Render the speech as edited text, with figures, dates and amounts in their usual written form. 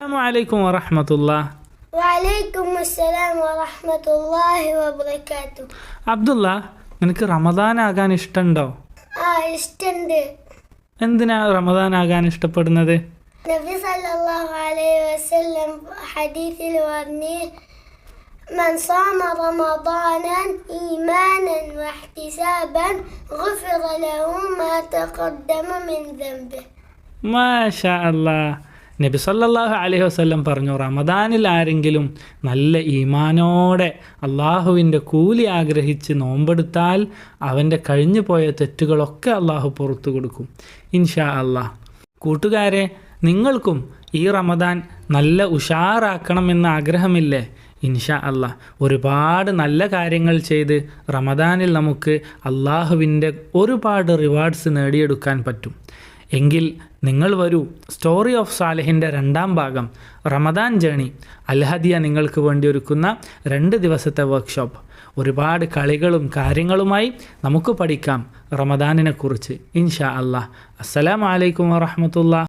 അസ്സലാമു വറഹ്മത്തുള്ളാഹി. വഅലൈക്കും അസ്സലാം വറഹ്മത്തുള്ളാഹി വബറകാതുഹു. അബ്ദുള്ള, നിനക്ക് റമദാൻ ആകാൻ ഇഷ്ടമുണ്ടോ? ഇഷ്ടമുണ്ട്. എന്തിനാ റമദാൻ ആകാൻ ഇഷ്ടപ്പെടുന്നത്? നബി സല്ലല്ലാഹു അലൈഹി വസല്ലം ഹദീസിൽ പറഞ്ഞു, من صام رمضانا إيمانا واحتسابا غفر له ما تقدم من ذنبه. മാഷാ അല്ലാഹ്. നബി സല്ലല്ലാഹു അലൈഹി വസല്ലം പറഞ്ഞു, റമദാനിൽ ആരെങ്കിലും നല്ല ഈമാനോടെ അള്ളാഹുവിൻ്റെ കൂലി ആഗ്രഹിച്ച് നോമ്പെടുത്താൽ അവൻ്റെ കഴിഞ്ഞു പോയ തെറ്റുകളൊക്കെ അള്ളാഹു പുറത്തു കൊടുക്കും ഇൻഷാ അല്ലാഹ്. കൂട്ടുകാരെ, നിങ്ങൾക്കും ഈ റമദാൻ നല്ല ഉഷാറാക്കണമെന്ന ആഗ്രഹമില്ലേ? ഇൻഷാ അല്ലാഹ് ഒരുപാട് നല്ല കാര്യങ്ങൾ ചെയ്ത് റമദാനിൽ നമുക്ക് അള്ളാഹുവിൻ്റെ ഒരുപാട് റിവാർഡ്സ് നേടിയെടുക്കാൻ പറ്റും. എങ്കിൽ നിങ്ങൾ വരൂ, സ്റ്റോറി ഓഫ് സാലിഹിൻ്റെ 2ാം ഭാഗം റമദാൻ ജേണി അൽഹദിയ നിങ്ങൾക്ക് വേണ്ടി ഒരുക്കുന്ന 2 ദിവസത്തെ വർക്ക്ഷോപ്പ്. ഒരുപാട് കളികളും കാര്യങ്ങളുമായി നമുക്ക് പഠിക്കാം റമദാനിനെക്കുറിച്ച് ഇൻഷാ അല്ലാഹ്. അസ്സലാമു അലൈക്കും വറഹ്മത്തുള്ളാഹി.